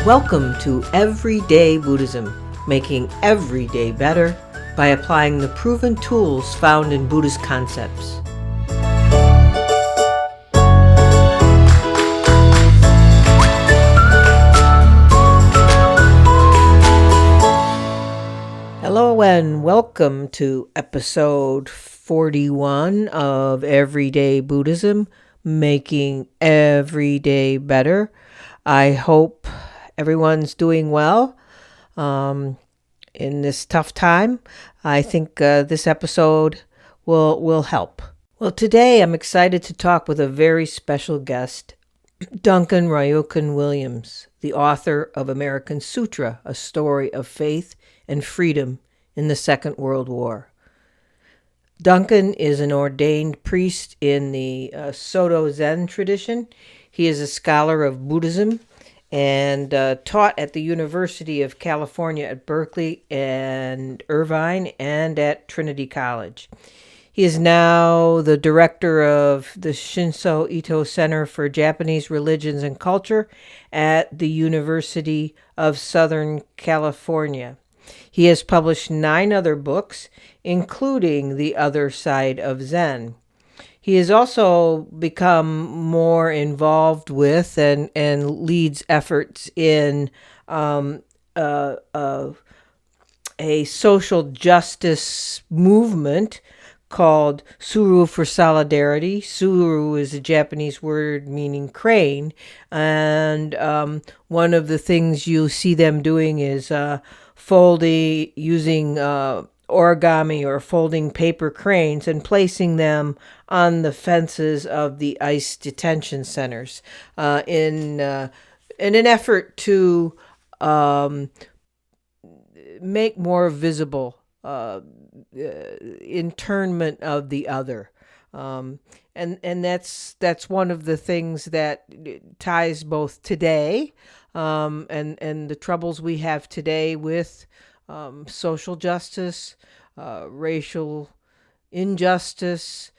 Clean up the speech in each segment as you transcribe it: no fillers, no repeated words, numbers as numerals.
Welcome to Everyday Buddhism, making every day better by applying the proven tools found in Buddhist concepts. Hello and welcome to episode 41 of Everyday Buddhism, making every day better. I hope everyone's doing well in this tough time. I think this episode will help. Well, today I'm excited to talk with a very special guest, Duncan Ryuken Williams, the author of American Sutra, a story of faith and freedom in the Second World War. Duncan is an ordained priest in the Soto Zen tradition. He is a scholar of Buddhism and taught at the University of California at Berkeley and Irvine and at Trinity College. He is now the director of the Shinso Ito Center for Japanese Religions and Culture at the University of Southern California. He has published 9 other books, including The Other Side of Zen. He has also become more involved with and leads efforts in a social justice movement called Suru for Solidarity. Suru is a Japanese word meaning crane, and one of the things you see them doing is using origami or folding paper cranes and placing them on the fences of the ICE detention centers in an effort to make more visible internment of the other. And that's one of the things that ties both today and the troubles we have today with social justice, racial injustice,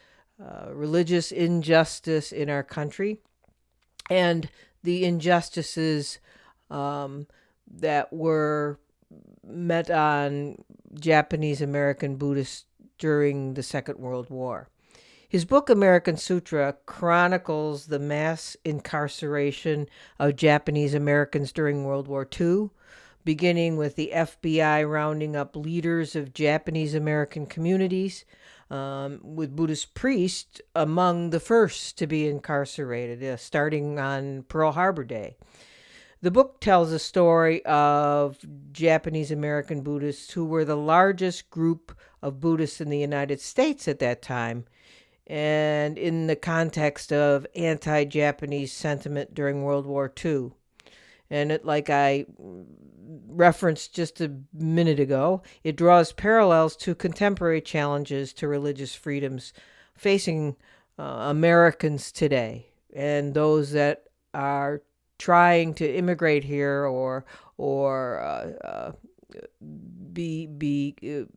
religious injustice in our country, and the injustices that were met on Japanese American Buddhists during the Second World War. His book, American Sutra, chronicles the mass incarceration of Japanese Americans during World War II, beginning with the FBI rounding up leaders of Japanese American communities, with Buddhist priests among the first to be incarcerated, starting on Pearl Harbor Day. The book tells the story of Japanese American Buddhists who were the largest group of Buddhists in the United States at that time, and in the context of anti-Japanese sentiment during World War II. And like I referenced just a minute ago, it draws parallels to contemporary challenges to religious freedoms facing Americans today, and those that are trying to immigrate here or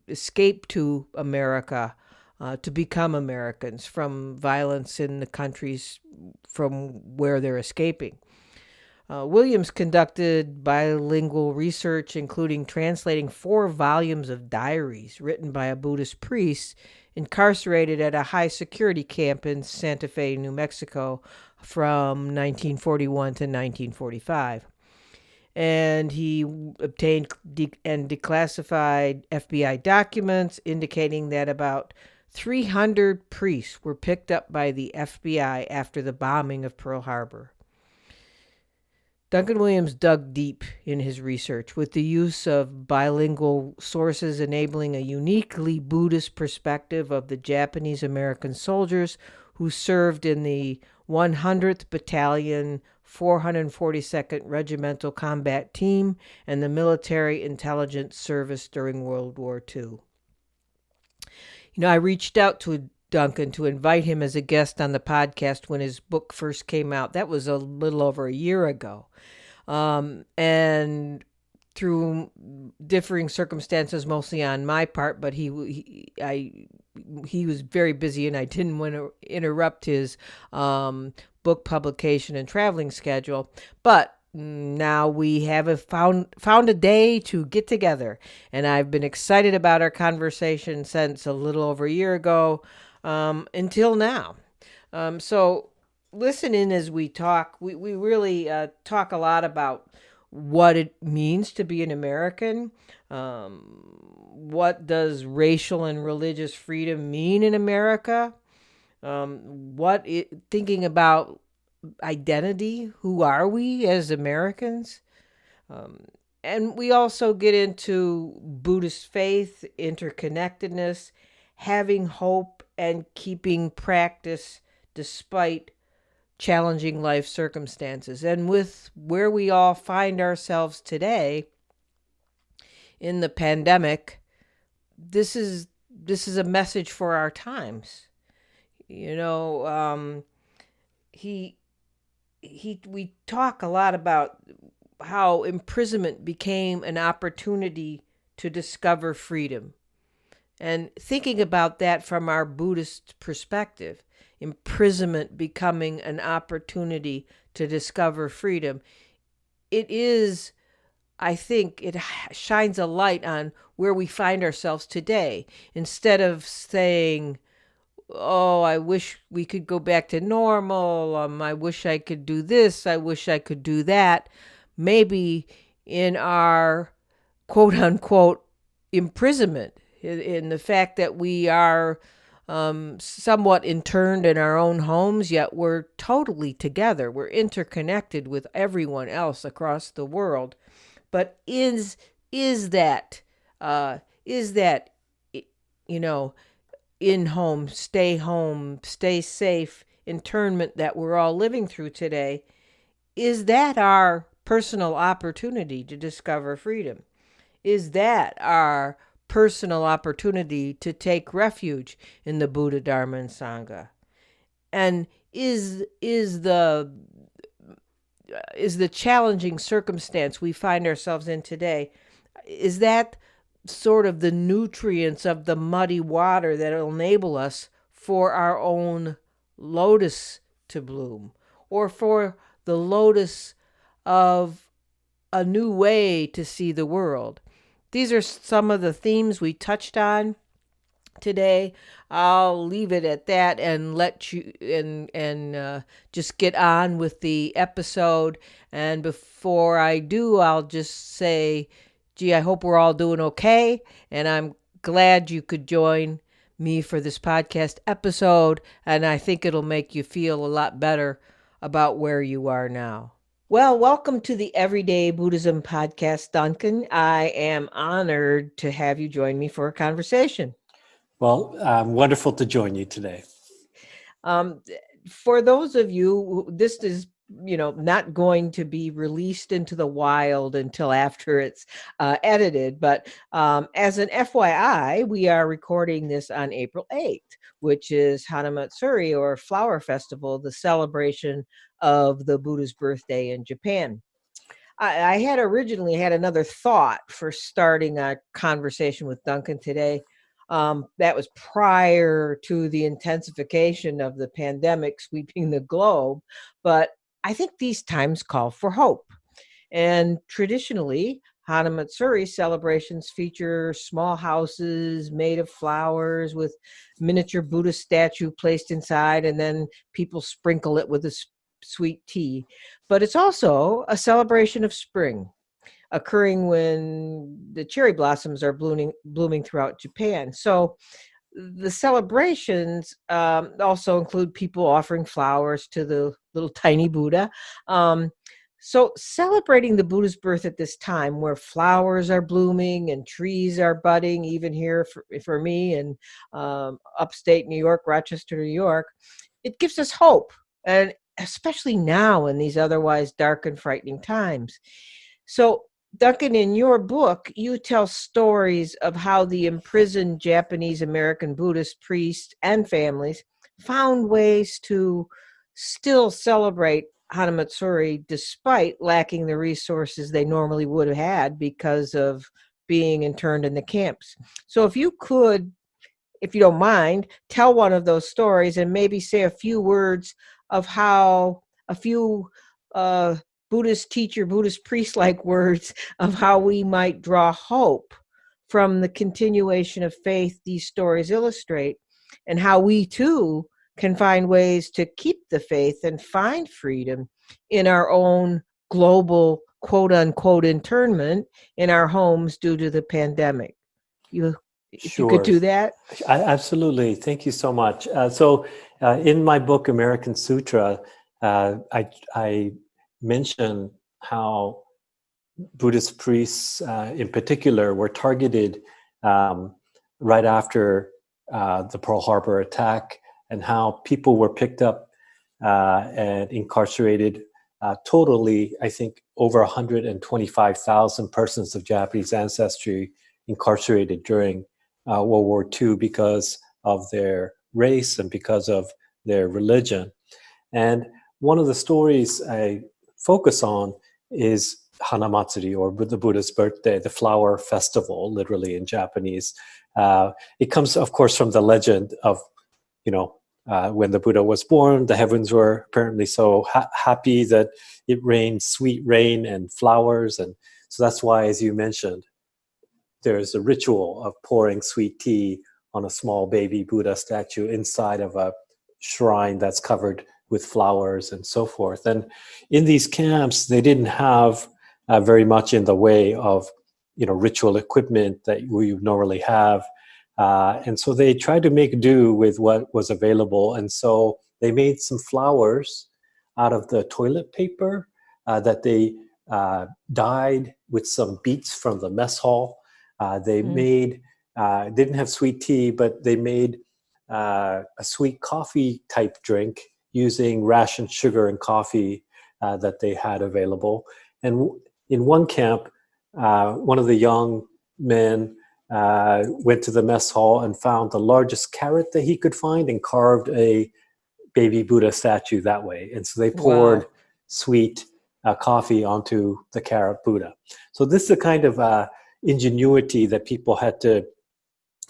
escape to America to become Americans from violence in the countries from where they're escaping. Williams conducted bilingual research, including translating 4 volumes of diaries written by a Buddhist priest incarcerated at a high-security camp in Santa Fe, New Mexico from 1941 to 1945. And he obtained and declassified FBI documents indicating that about 300 priests were picked up by the FBI after the bombing of Pearl Harbor. Duncan Williams dug deep in his research with the use of bilingual sources, enabling a uniquely Buddhist perspective of the Japanese American soldiers who served in the 100th Battalion, 442nd Regimental Combat Team, and the Military Intelligence Service during World War II. I reached out to Duncan to invite him as a guest on the podcast when his book first came out. That was a little over a year ago. And through differing circumstances, mostly on my part, but he was very busy, and I didn't want to interrupt his book publication and traveling schedule. But now we have found a day to get together, and I've been excited about our conversation since a little over a year ago, until now. So listen in as we talk. We really talk a lot about what it means to be an American. What does racial and religious freedom mean in America? Thinking about identity. Who are we as Americans? Um, and we also get into Buddhist faith, interconnectedness, having hope, and keeping practice despite challenging life circumstances. And with where we all find ourselves today in the pandemic, this is a message for our times. You know, he we talk a lot about how imprisonment became an opportunity to discover freedom. And thinking about that from our Buddhist perspective, imprisonment becoming an opportunity to discover freedom, it is, I think, it shines a light on where we find ourselves today. Instead of saying, oh, I wish we could go back to normal. I wish I could do this. I wish I could do that. Maybe in our quote unquote imprisonment, in the fact that we are somewhat interned in our own homes, yet we're totally together. We're interconnected with everyone else across the world. But is that is that you know in home, stay safe internment that we're all living through today, is that our personal opportunity to discover freedom? Is that our personal opportunity to take refuge in the Buddha, Dharma, and Sangha? And is the challenging circumstance we find ourselves in today, is that sort of the nutrients of the muddy water that will enable us for our own lotus to bloom, or for the lotus of a new way to see the world? These are some of the themes we touched on today. I'll leave it at that and let you and just get on with the episode. And before I do, I'll just say, gee, I hope we're all doing okay, and I'm glad you could join me for this podcast episode, and I think it'll make you feel a lot better about where you are now. Well, welcome to the Everyday Buddhism podcast, Duncan. I am honored to have you join me for a conversation. Well, wonderful to join you today. For those of you, this is not going to be released into the wild until after it's edited. But as an FYI, we are recording this on April 8th, which is Hanamatsuri, or Flower Festival, the celebration of the Buddha's birthday in Japan. I had originally had another thought for starting a conversation with Duncan today. That was prior to the intensification of the pandemic sweeping the globe. But I think these times call for hope. And traditionally, Hanamatsuri celebrations feature small houses made of flowers with miniature Buddha statue placed inside, and then people sprinkle it with a sweet tea. But it's also a celebration of spring, occurring when the cherry blossoms are blooming throughout Japan. So the celebrations also include people offering flowers to the little tiny Buddha. So celebrating the Buddha's birth at this time, where flowers are blooming and trees are budding, even here for me in upstate New York, Rochester, New York, it gives us hope, and especially now in these otherwise dark and frightening times. So Duncan, in your book, you tell stories of how the imprisoned Japanese American Buddhist priests and families found ways to still celebrate Hanamatsuri despite lacking the resources they normally would have had because of being interned in the camps. So if you could, if you don't mind, tell one of those stories and maybe say a few words of how a few Buddhist teacher, Buddhist priest-like words of how we might draw hope from the continuation of faith these stories illustrate, and how we too can find ways to keep the faith and find freedom in our own global quote unquote internment in our homes due to the pandemic. If you could Sure. do that. Absolutely. Thank you so much. In my book, American Sutra, I mention how Buddhist priests, in particular, were targeted right after the Pearl Harbor attack, and how people were picked up and incarcerated. Totally, I think over 125,000 persons of Japanese ancestry incarcerated during World War II because of their race and because of their religion. And one of the stories I focus on is Hanamatsuri, or the Buddha's birthday, the flower festival, literally in Japanese. It comes, of course, from the legend of, when the Buddha was born, the heavens were apparently so happy that it rained sweet rain and flowers. And so that's why, as you mentioned, there's a ritual of pouring sweet tea on a small baby Buddha statue inside of a shrine that's covered with flowers and so forth. And in these camps, they didn't have very much in the way of, ritual equipment that we normally have. And so they tried to make do with what was available. And so they made some flowers out of the toilet paper that they dyed with some beets from the mess hall. They made, didn't have sweet tea, but they made a sweet coffee type drink using rationed sugar and coffee that they had available. And in one camp, one of the young men went to the mess hall and found the largest carrot that he could find and carved a baby Buddha statue that way. And so they poured sweet coffee onto the carrot Buddha. So this is the kind of ingenuity that people had to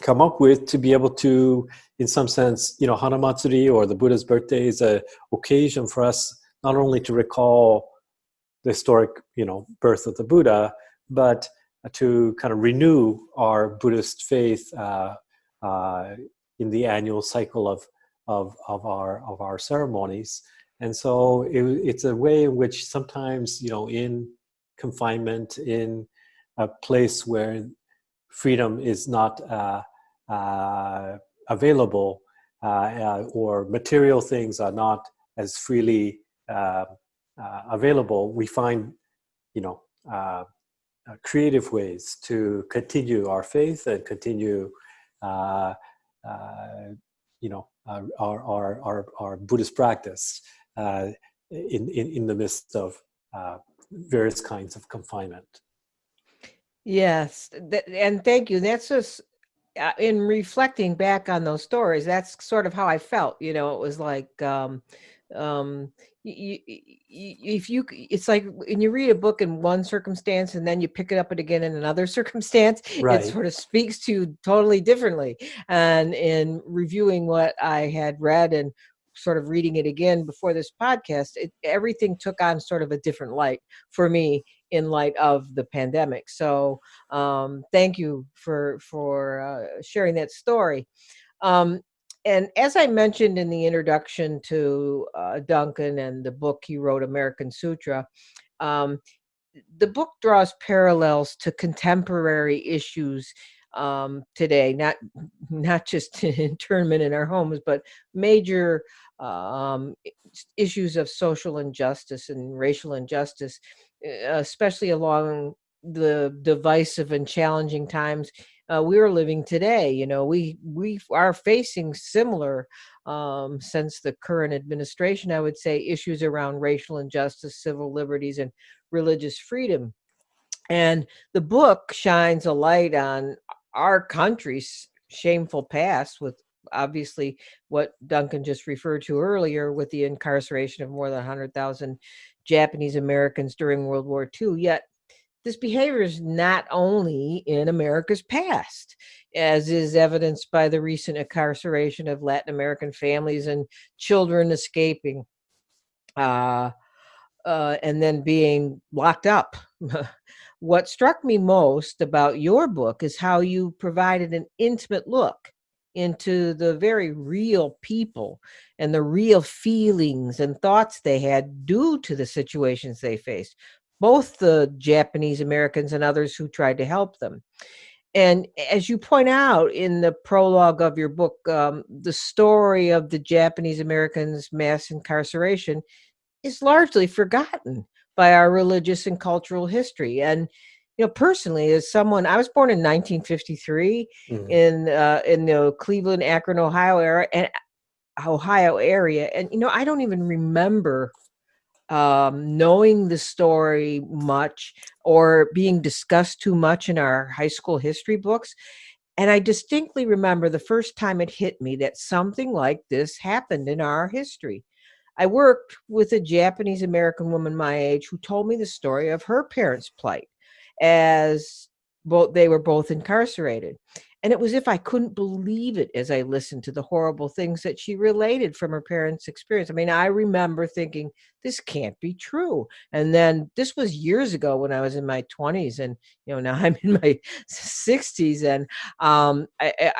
come up with to be able to, in some sense, Hanamatsuri, or the Buddha's birthday, is an occasion for us not only to recall the historic, birth of the Buddha, but to kind of renew our Buddhist faith in the annual cycle of our ceremonies. And so it's a way in which sometimes, in confinement, in a place where freedom is not available, or material things are not as freely available, we find, creative ways to continue our faith and continue, our Buddhist practice in the midst of various kinds of confinement. Yes, and thank you. That's just in reflecting back on those stories. That's sort of how I felt. It was like it's like when you read a book in one circumstance and then you pick it up again in another circumstance, Right. It sort of speaks to you totally differently. And in reviewing what I had read and sort of reading it again before this podcast, everything took on sort of a different light for me in light of the pandemic. So thank you for sharing that story. And as I mentioned in the introduction to Duncan and the book he wrote, American Sutra, the book draws parallels to contemporary issues today, not just internment in our homes, but major issues of social injustice and racial injustice, especially along the divisive and challenging times we are living today. We are facing similar, since the current administration, I would say, issues around racial injustice, civil liberties, and religious freedom. And the book shines a light on our country's shameful past, with obviously what Duncan just referred to earlier, with the incarceration of more than 100,000 Japanese Americans during World War II. Yet this behavior is not only in America's past, as is evidenced by the recent incarceration of Latin American families and children escaping and then being locked up. What struck me most about your book is how you provided an intimate look into the very real people and the real feelings and thoughts they had due to the situations they faced, both the Japanese Americans and others who tried to help them. And as you point out in the prologue of your book, the story of the Japanese Americans' mass incarceration is largely forgotten by our religious and cultural history. And personally, as someone, I was born in 1953 Mhm. in the Cleveland, Akron, Ohio area, and I don't even remember knowing the story much or being discussed too much in our high school history books. And I distinctly remember the first time it hit me that something like this happened in our history. I worked with a Japanese American woman my age who told me the story of her parents' plight as they were both incarcerated. And it was as if I couldn't believe it as I listened to the horrible things that she related from her parents' experience. I mean, I remember thinking, this can't be true. And then this was years ago when I was in my 20s, and now I'm in my 60s, and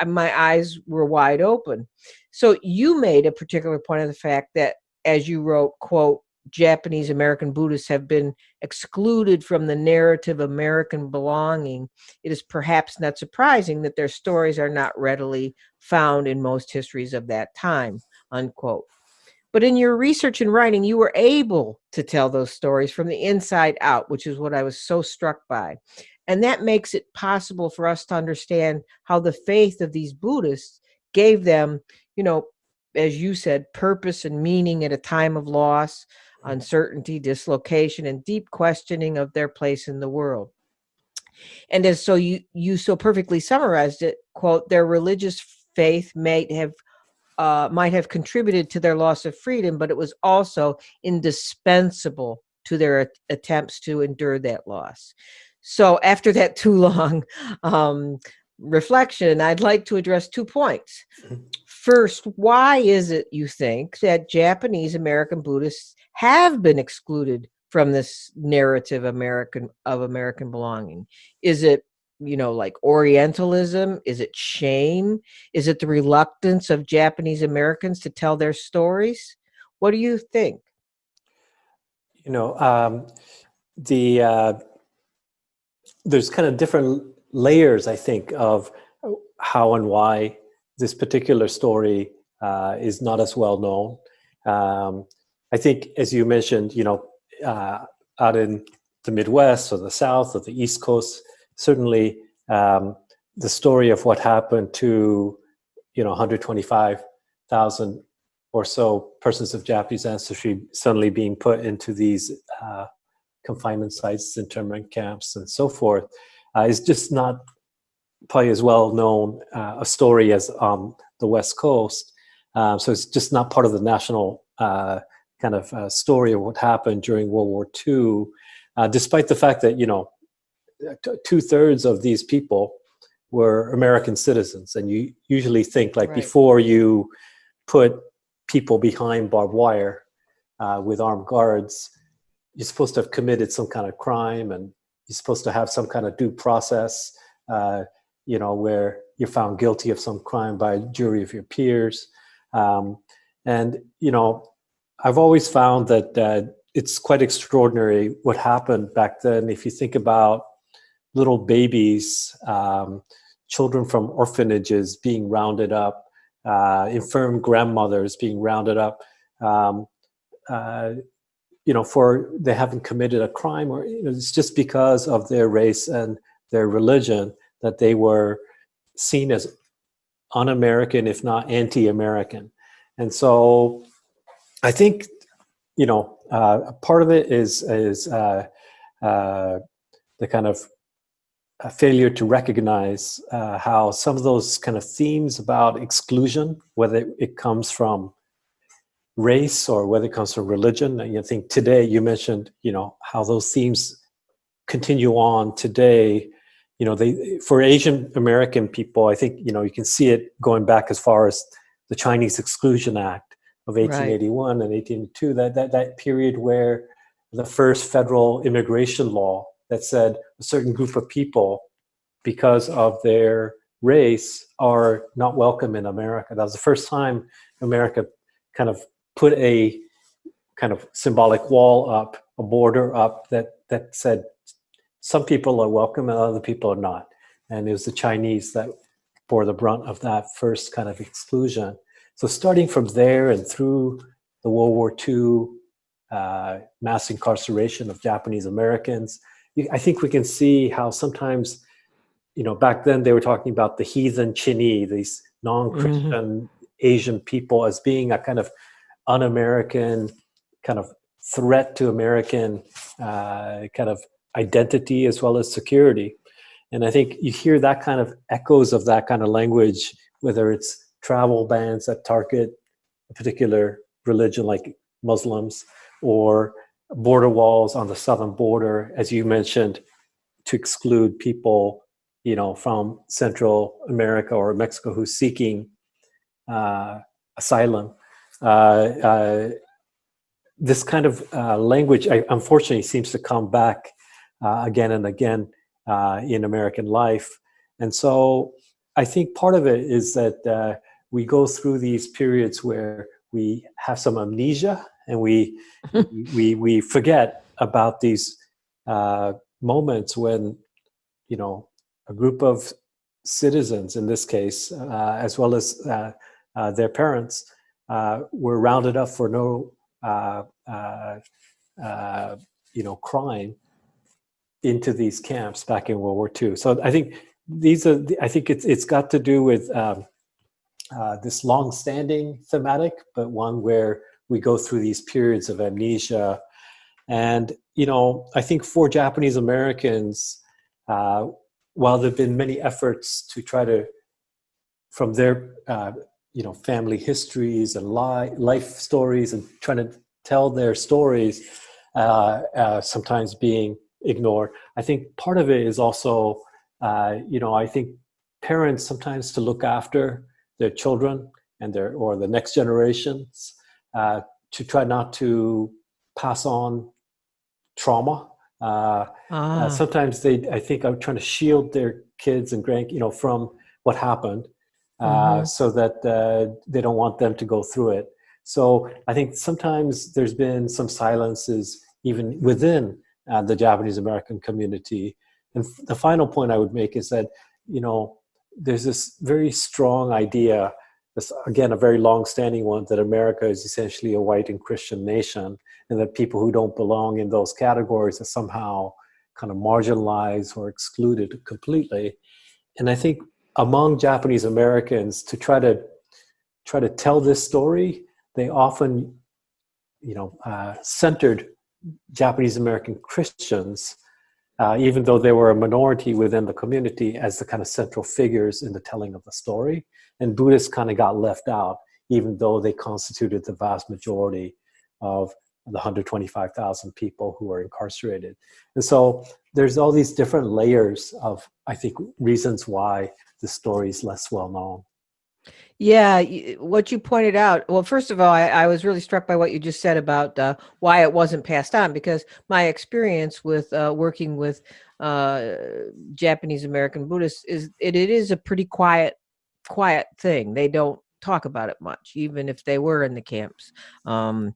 my eyes were wide open. So you made a particular point of the fact that, as you wrote, quote, Japanese American Buddhists have been excluded from the narrative American belonging. It is perhaps not surprising that their stories are not readily found in most histories of that time, unquote. But in your research and writing, you were able to tell those stories from the inside out, which is what I was so struck by. And that makes it possible for us to understand how the faith of these Buddhists gave them, you know, as you said, purpose and meaning at a time of loss, uncertainty, dislocation, and deep questioning of their place in the world. And as so you so perfectly summarized it, quote, their religious faith might have contributed to their loss of freedom, but it was also indispensable to their attempts to endure that loss. So after that too long reflection, I'd like to address 2 points. First, why is it, you think, that Japanese American Buddhists have been excluded from this narrative of American belonging? Is it, like Orientalism? Is it shame? Is it the reluctance of Japanese Americans to tell their stories? What do you think? You know, the there's kind of different layers, I think, of how and why this particular story is not as well known. I think, as you mentioned, out in the Midwest or the South or the East Coast, certainly the story of what happened to 125,000 or so persons of Japanese ancestry suddenly being put into these confinement sites, internment camps, and so forth is just not probably as well known a story as the West Coast. So it's just not part of the national kind of story of what happened during World War II, despite the fact that 2/3 of these people were American citizens. And you usually think, like, Right. before you put people behind barbed wire with armed guards, you're supposed to have committed some kind of crime, and you're supposed to have some kind of due process, where you're found guilty of some crime by a jury of your peers. And I've always found that it's quite extraordinary what happened back then. If you think about little babies, children from orphanages being rounded up, infirm grandmothers being rounded up, for they haven't committed a crime, or it's just because of their race and their religion that they were seen as un-American, if not anti-American. And so I think part of it is the kind of a failure to recognize how some of those kind of themes about exclusion, whether it comes from race or whether it comes from religion. And I think today you mentioned, how those themes continue on today. For Asian American people, I think, you can see it going back as far as the Chinese Exclusion Act of Right. 1881 and 1882, that period where the first federal immigration law that said a certain group of people, because of their race, are not welcome in America. That was the first time America kind of put a kind of symbolic wall up, a border up that said some people are welcome and other people are not. And it was the Chinese that bore the brunt of that first kind of exclusion. So starting from there and through the World War II mass incarceration of Japanese Americans, I think we can see how sometimes, back then they were talking about the heathen Chinese, these non-Christian Asian people, as being a kind of un-American, kind of threat to American kind of identity as well as security. And I think you hear that kind of echoes of that kind of language, whether it's travel bans that target a particular religion like Muslims, or border walls on the southern border, as you mentioned, to exclude people, from Central America or Mexico who's seeking asylum. This kind of language, unfortunately, seems to come back again and again in American life. And so I think part of it is that we go through these periods where we have some amnesia and we forget about these moments when, a group of citizens, in this case, as well as their parents, were rounded up for no crime into these camps back in World War II. So I think it's got to do with this long-standing thematic, but one where we go through these periods of amnesia. And I think for Japanese Americans, while there have been many efforts to try to, from their family histories and life stories, and trying to tell their stories, sometimes being ignored. I think part of it is also, I think parents sometimes, to look after their children and or the next generations, to try not to pass on trauma. Sometimes I think, are trying to shield their kids and from what happened, so that they don't want them to go through it. So I think sometimes there's been some silences even within the Japanese American community. And the final point I would make is that, there's this very strong idea, this, again, a very long-standing one, that America is essentially a white and Christian nation, and that people who don't belong in those categories are somehow kind of marginalized or excluded completely. And I think among Japanese Americans, to try to tell this story, they often, centered Japanese American Christians, even though they were a minority within the community, as the kind of central figures in the telling of the story. And Buddhists kind of got left out, even though they constituted the vast majority of the 125,000 people who were incarcerated. And so there's all these different layers of, I think, reasons why the story is less well known. Yeah, what you pointed out. Well, first of all, I was really struck by what you just said about why it wasn't passed on, because my experience with working with Japanese American Buddhists is it is a pretty quiet thing. They don't talk about it much, even if they were in the camps. And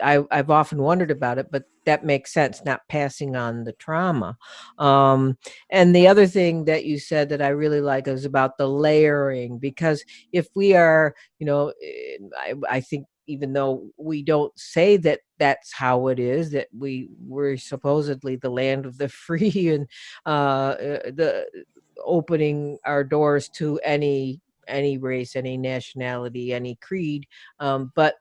I've often wondered about it, but that makes sense, not passing on the trauma. And the other thing that you said that I really like is about the layering, because if we are, I think, even though we don't say that that's how it is, that we're supposedly the land of the free, and the opening our doors to any race, any nationality, any creed, but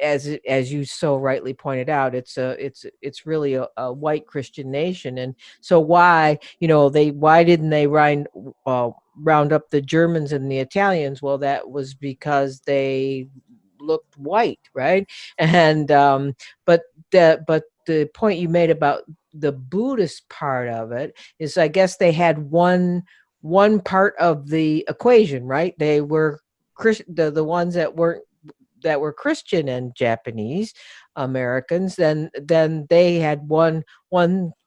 as you so rightly pointed out, it's really a white Christian nation. And so why didn't they round up the Germans and the Italians? Well, that was because they looked white, right? And but the point you made about the Buddhist part of it is, I guess they had one part of the equation, right? They were the ones that weren't that were Christian and Japanese Americans, then they had one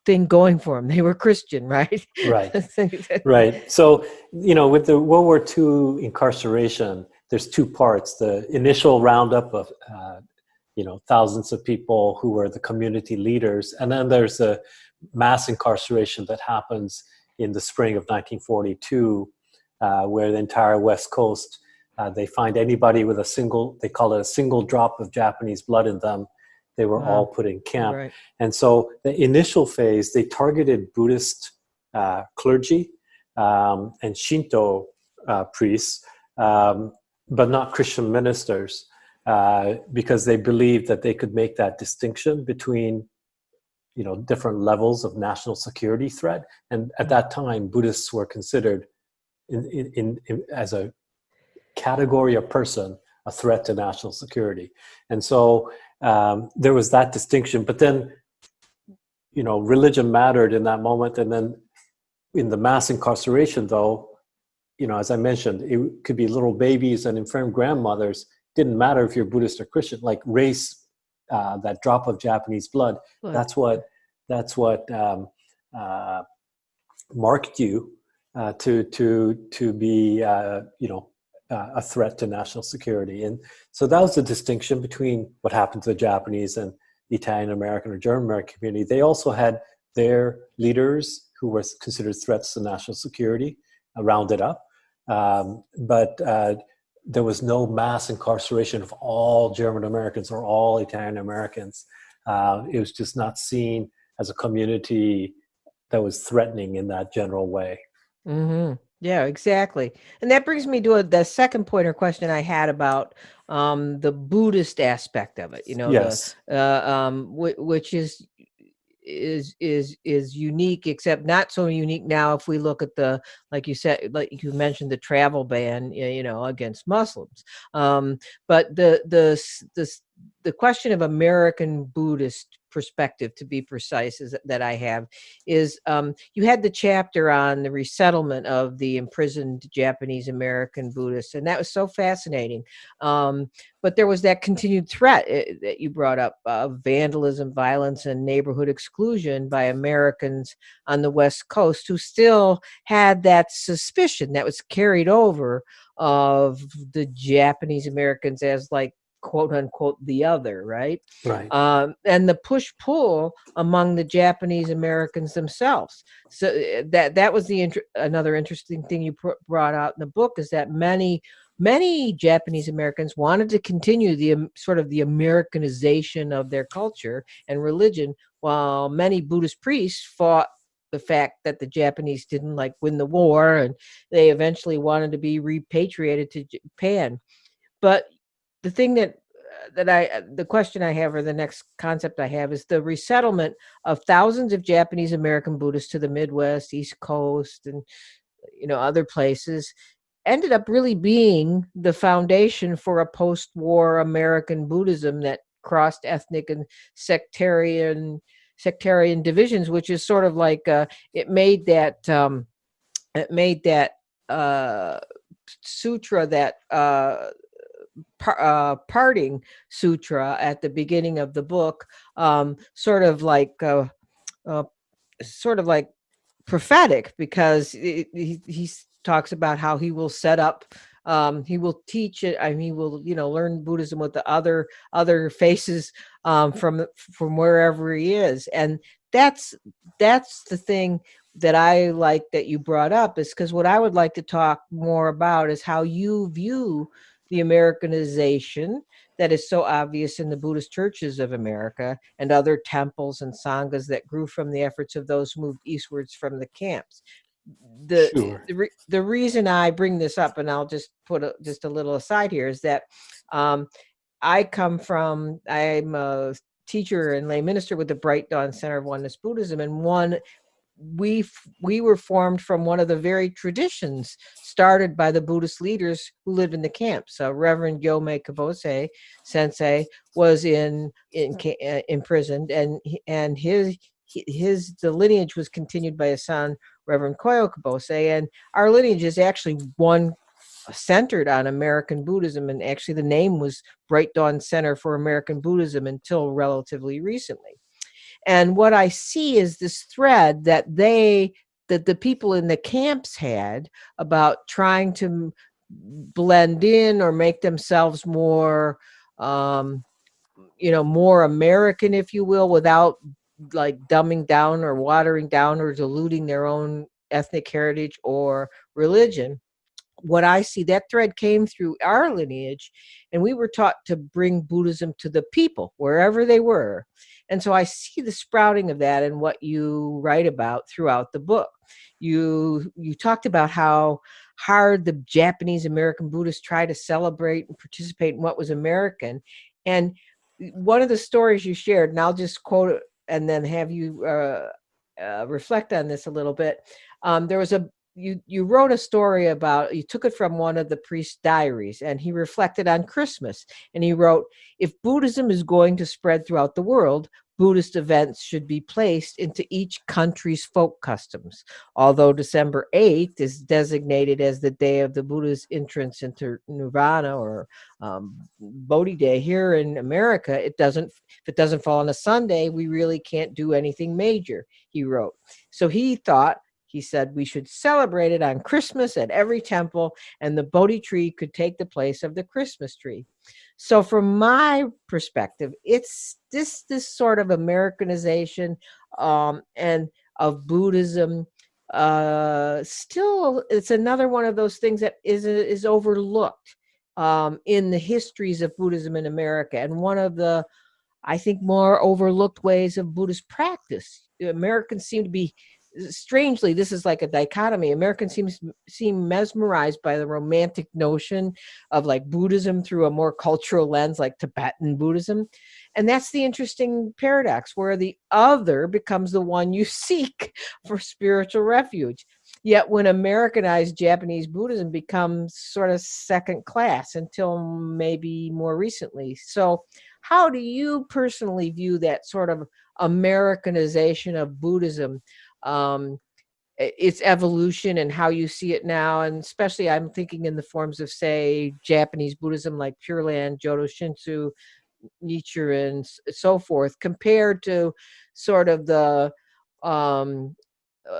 thing going for them. They were Christian, right? Right. Right. So, with the World War II incarceration, there's two parts: the initial roundup of thousands of people who were the community leaders, and then there's the mass incarceration that happens in the spring of 1942, where the entire West Coast, they find anybody with they call it a single drop of Japanese blood in them, they were all put in camp. Right. And so the initial phase, they targeted Buddhist clergy and Shinto priests, but not Christian ministers, because they believed that they could make that distinction between different levels of national security threat. And at that time, Buddhists were considered as a category of person a threat to national security. And so there was that distinction. But then, religion mattered in that moment. And then in the mass incarceration, though, as I mentioned, it could be little babies and infirm grandmothers. Didn't matter if you're Buddhist or Christian, like race, that drop of Japanese blood. Right. That's what marked you to be a threat to national security. And so that was the distinction between what happened to the Japanese and the Italian American or German American community. They also had their leaders who were considered threats to national security rounded up, but there was no mass incarceration of all German Americans or all Italian Americans. It was just not seen as a community that was threatening in that general way. Mm-hmm. Yeah, exactly. And that brings me to the second point or question I had about the Buddhist aspect of it. Yes. Which is unique, except not so unique now if we look at like you said, like you mentioned, the travel ban, against Muslims. But the question of American Buddhist perspective, to be precise, that I have is you had the chapter on the resettlement of the imprisoned Japanese American Buddhists, and that was so fascinating. But there was that continued threat that you brought up of vandalism, violence, and neighborhood exclusion by Americans on the West Coast who still had that suspicion that was carried over of the Japanese Americans as, like, quote unquote, the other, right? Right. And the push-pull among the Japanese Americans themselves. So that was another interesting thing you brought out in the book, is that many Japanese Americans wanted to continue the sort of the Americanization of their culture and religion, while many Buddhist priests fought the fact that the Japanese didn't win the war, and they eventually wanted to be repatriated to Japan. But the thing the question I have, or the next concept I have, is the resettlement of thousands of Japanese American Buddhists to the Midwest, East Coast, and other places ended up really being the foundation for a post-war American Buddhism that crossed ethnic and sectarian divisions, which is sort of like it made that sutra, that parting sutra at the beginning of the book, sort of like prophetic, because he talks about how he will set up, he will teach it. I mean, he will learn Buddhism with the other faces from wherever he is, and that's the thing that I like that you brought up, is because what I would like to talk more about is how you view the Americanization that is so obvious in the Buddhist churches of America and other temples and sanghas that grew from the efforts of those who moved eastwards from the camps. Sure. The reason I bring this up, and I'll just put just a little aside here, is that I'm a teacher and lay minister with the Bright Dawn Center of Oneness Buddhism, and we were formed from one of the very traditions started by the Buddhist leaders who lived in the camps. So Reverend Yomei Kabose Sensei was imprisoned, and the lineage was continued by his son, Reverend Koyo Kabose, and our lineage is actually one centered on American Buddhism. And actually, the name was Bright Dawn Center for American Buddhism until relatively recently. And what I see is this thread that the people in the camps had about trying to blend in or make themselves more, more American, if you will, without like dumbing down or watering down or diluting their own ethnic heritage or religion. What I see, that thread came through our lineage, and we were taught to bring Buddhism to the people wherever they were. And so I see the sprouting of that in what you write about throughout the book. You talked about how hard the Japanese American Buddhists try to celebrate and participate in what was American. And one of the stories you shared, and I'll just quote it and then have you reflect on this a little bit. There was you wrote a story about, you took it from one of the priest's diaries, and he reflected on Christmas. And he wrote, if Buddhism is going to spread throughout the world, Buddhist events should be placed into each country's folk customs. Although December 8th is designated as the day of the Buddha's entrance into nirvana, or Bodhi Day here in America, if it doesn't fall on a Sunday, we really can't do anything major, he wrote. So he said we should celebrate it on Christmas at every temple, and the Bodhi tree could take the place of the Christmas tree. So from my perspective, it's this sort of Americanization and of Buddhism. Still, it's another one of those things that is overlooked in the histories of Buddhism in America, and one of the, I think, more overlooked ways of Buddhist practice. Americans seem to be, strangely, this is like a dichotomy. Americans seem mesmerized by the romantic notion of like Buddhism through a more cultural lens, like Tibetan Buddhism. And that's the interesting paradox, where the other becomes the one you seek for spiritual refuge. Yet when Americanized Japanese Buddhism becomes sort of second class until maybe more recently. So how do you personally view that sort of Americanization of Buddhism, its evolution and how you see it now? And especially I'm thinking in the forms of, say, Japanese Buddhism like Pure Land, Jodo Shinshu, Nichiren, and so forth, compared to sort of the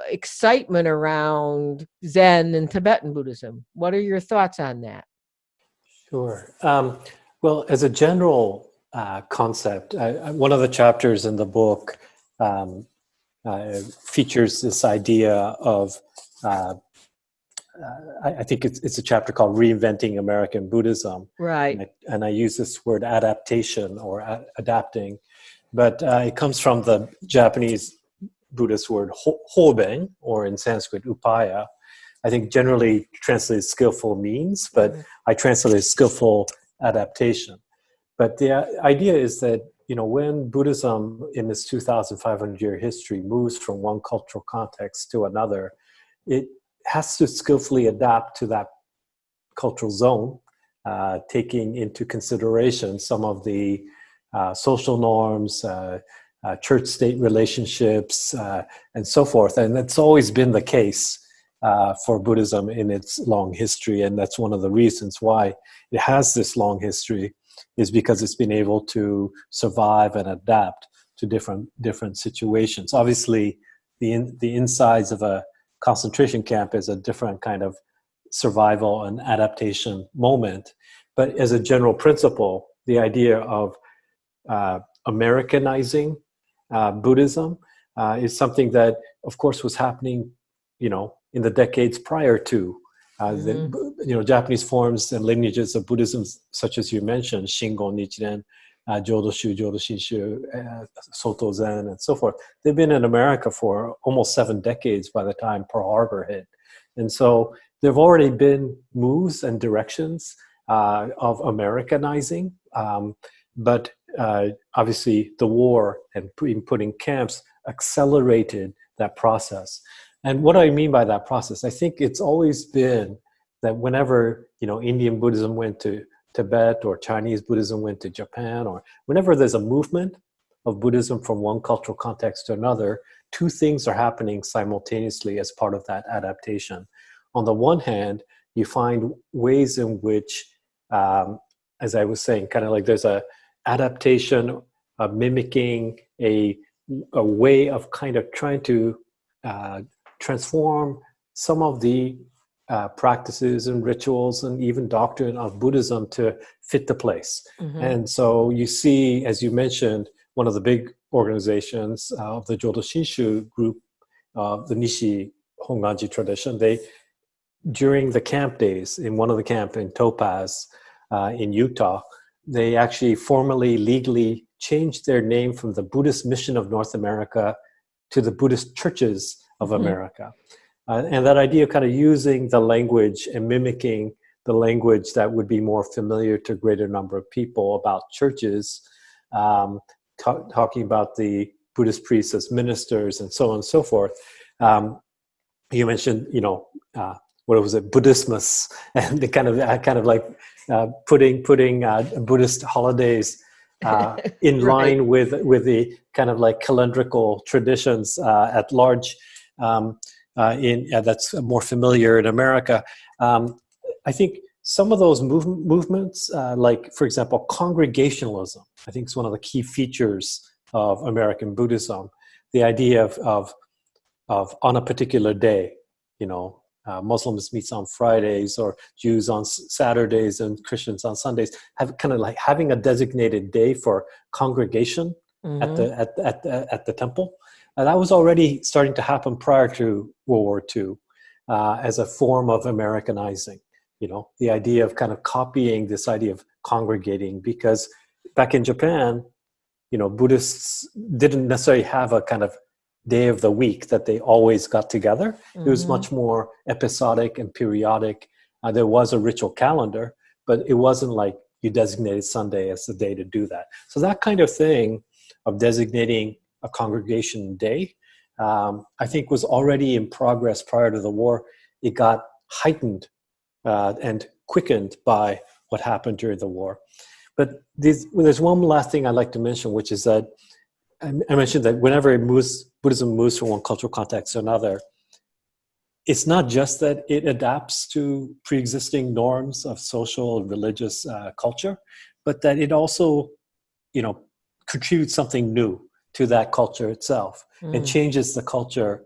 excitement around Zen and Tibetan Buddhism. What are your thoughts on that? Sure. Well, as a general concept, one of the chapters in the book features this idea of, I think it's a chapter called Reinventing American Buddhism. Right. And I use this word adaptation or adapting, but it comes from the Japanese Buddhist word hoben, or in Sanskrit upaya. I think generally translated skillful means, but I translated skillful adaptation. But the idea is that, when Buddhism in its 2,500-year history moves from one cultural context to another, it has to skillfully adapt to that cultural zone, taking into consideration some of the social norms, church-state relationships, and so forth. And that's always been the case for Buddhism in its long history. And that's one of the reasons why it has this long history, is because it's been able to survive and adapt to different situations. Obviously, the insides of a concentration camp is a different kind of survival and adaptation moment. But as a general principle, the idea of Americanizing Buddhism is something that, of course, was happening, in the decades prior to Japanese forms and lineages of Buddhism, such as you mentioned, Shingon, Nichiren, Jodoshu, Jodo Shinshu, Soto Zen, and so forth. They've been in America for almost 7 decades by the time Pearl Harbor hit. And so there have already been moves and directions of Americanizing, but obviously the war and putting camps accelerated that process. And what do I mean by that process? I think it's always been that whenever, Indian Buddhism went to Tibet, or Chinese Buddhism went to Japan, or whenever there's a movement of Buddhism from one cultural context to another, 2 things are happening simultaneously as part of that adaptation. On the one hand, you find ways in which, as I was saying, kind of like there's a adaptation, mimicking a way of kind of trying to transform some of the practices and rituals and even doctrine of Buddhism to fit the place. And so you see, as you mentioned, one of the big organizations of the Jodo Shinshu group, the Nishi Honganji tradition, they, during the camp days, in one of the camp in Topaz in Utah, they actually formally, legally changed their name from the Buddhist Mission of North America to the Buddhist Churches of America. And that idea of kind of using the language and mimicking the language that would be more familiar to a greater number of people about churches, talking about the Buddhist priests as ministers and so on and so forth. You mentioned, what was it, Buddhismus, and the kind of like putting Buddhist holidays in Right. line with the kind of like calendrical traditions at large. That's more familiar in America. I think some of those movements, like for example, congregationalism, I think is one of the key features of American Buddhism. The idea of on a particular day, Muslims meet on Fridays, or Jews on Saturdays, and Christians on Sundays, have kind of like having a designated day for congregation at the temple. That was already starting to happen prior to World War II as a form of Americanizing, the idea of kind of copying this idea of congregating, because back in Japan, Buddhists didn't necessarily have a kind of day of the week that they always got together. It was much more episodic and periodic. There was a ritual calendar, but it wasn't like you designated Sunday as the day to do that. So that kind of thing of designating a congregation day, I think was already in progress prior to the war. It got heightened and quickened by what happened during the war. But there's one last thing I'd like to mention, which is that I mentioned that whenever Buddhism moves from one cultural context to another, it's not just that it adapts to pre-existing norms of social and religious culture, but that it also, contributes something new to that culture itself and changes the culture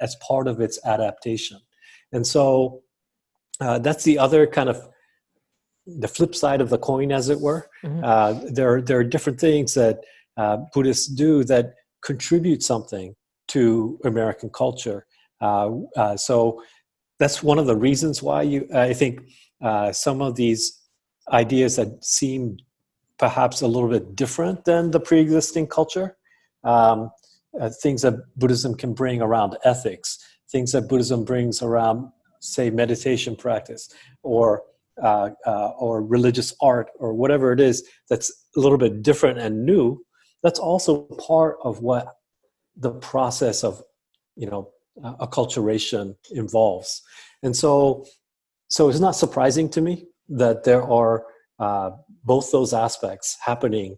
as part of its adaptation. And so that's the other kind of the flip side of the coin, as it were. There are different things that Buddhists do that contribute something to American culture. So that's one of the reasons why I think some of these ideas that seem perhaps a little bit different than the pre-existing culture, things that Buddhism can bring around ethics, things that Buddhism brings around, say, meditation practice, or religious art, or whatever it is that's a little bit different and new. That's also part of what the process of, acculturation involves. And so it's not surprising to me that there are both those aspects happening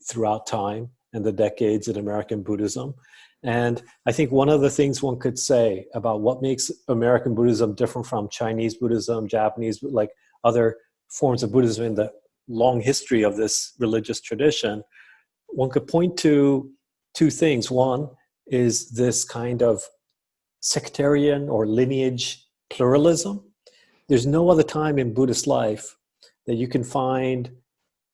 throughout time and the decades in American Buddhism. And I think one of the things one could say about what makes American Buddhism different from Chinese Buddhism, Japanese, like other forms of Buddhism in the long history of this religious tradition, one could point to two things. One is this kind of sectarian or lineage pluralism. There's no other time in Buddhist life that you can find,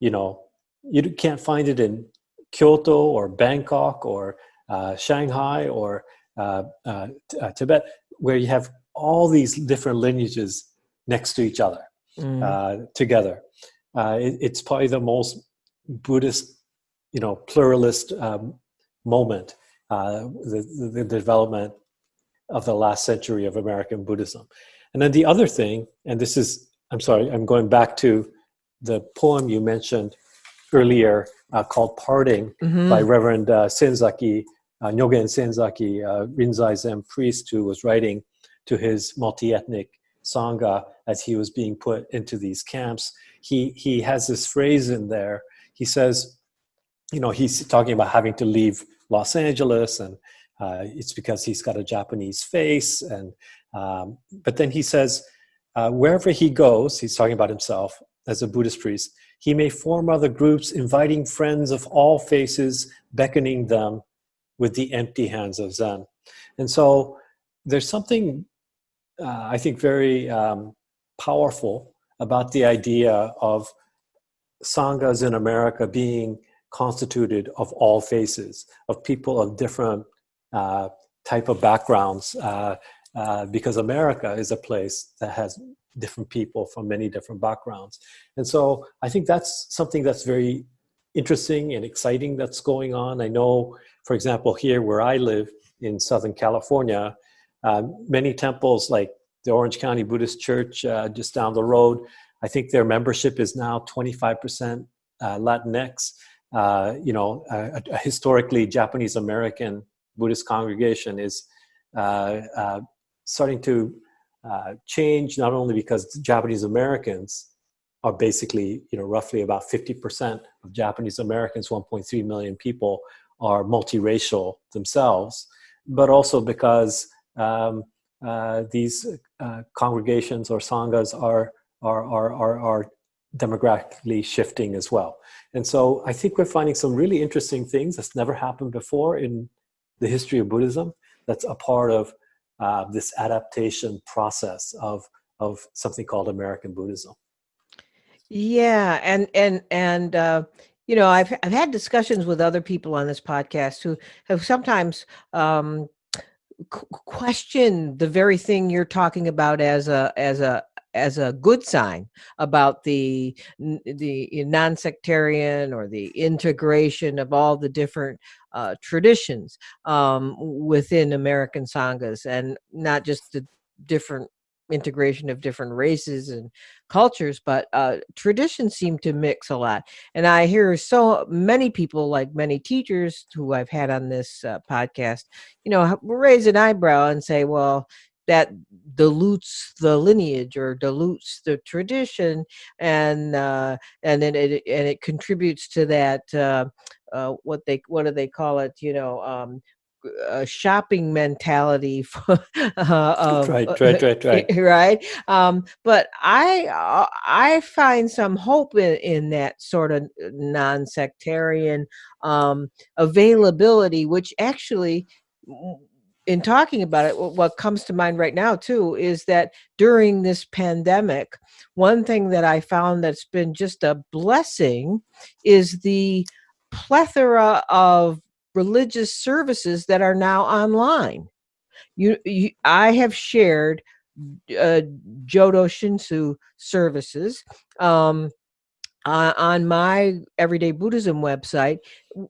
you can't find it in Kyoto or Bangkok or Shanghai or Tibet, where you have all these different lineages next to each other together. It's probably the most Buddhist, pluralist moment, the development of the last century of American Buddhism. And then the other thing, and this is, I'm sorry, I'm going back to the poem you mentioned earlier called Parting by Reverend Senzaki, Nyogen Senzaki, Rinzai Zen priest who was writing to his multi-ethnic Sangha as he was being put into these camps. He has this phrase in there. He says, he's talking about having to leave Los Angeles, and it's because he's got a Japanese face, and But then he says, wherever he goes, he's talking about himself as a Buddhist priest, he may form other groups, inviting friends of all faces, beckoning them with the empty hands of Zen. And so there's something, I think, very powerful about the idea of sanghas in America being constituted of all faces, of people of different type of backgrounds, because America is a place that has different people from many different backgrounds. And so I think that's something that's very interesting and exciting that's going on. I know, for example, here where I live in Southern California, many temples like the Orange County Buddhist Church just down the road, I think their membership is now 25% Latinx. A historically Japanese American Buddhist congregation is starting to change, not only because Japanese Americans are basically, roughly about 50% of Japanese Americans, 1.3 million people, are multiracial themselves, but also because these congregations or sanghas are demographically shifting as well. And so I think we're finding some really interesting things that's never happened before in the history of Buddhism, that's a part of this adaptation process of something called American Buddhism. Yeah, and I've had discussions with other people on this podcast who have sometimes questioned the very thing you're talking about as a good sign about the non-sectarian or the integration of all the different traditions within American sanghas, and not just the different integration of different races and cultures, but traditions seem to mix a lot. And I hear so many people, like many teachers who I've had on this podcast, raise an eyebrow and say, well, that dilutes the lineage or dilutes the tradition, and it contributes to that what do they call it? Shopping mentality of right. right. But I find some hope in that sort of non-sectarian availability, which actually, in talking about it, what comes to mind right now too is that during this pandemic, one thing that I found that's been just a blessing is the plethora of religious services that are now online. I have shared Jodo Shinshu services on my Everyday Buddhism website,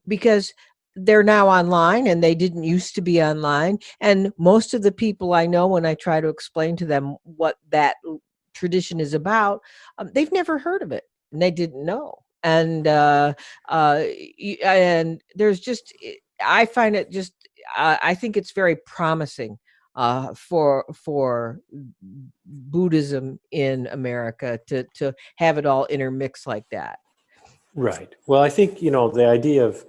because they're now online and they didn't used to be online. And most of the people I know, when I try to explain to them what that tradition is about, they've never heard of it and they didn't know. And there's just, I find it just, I think it's very promising for Buddhism in America to have it all intermixed like that. Right. Well, I think, the idea of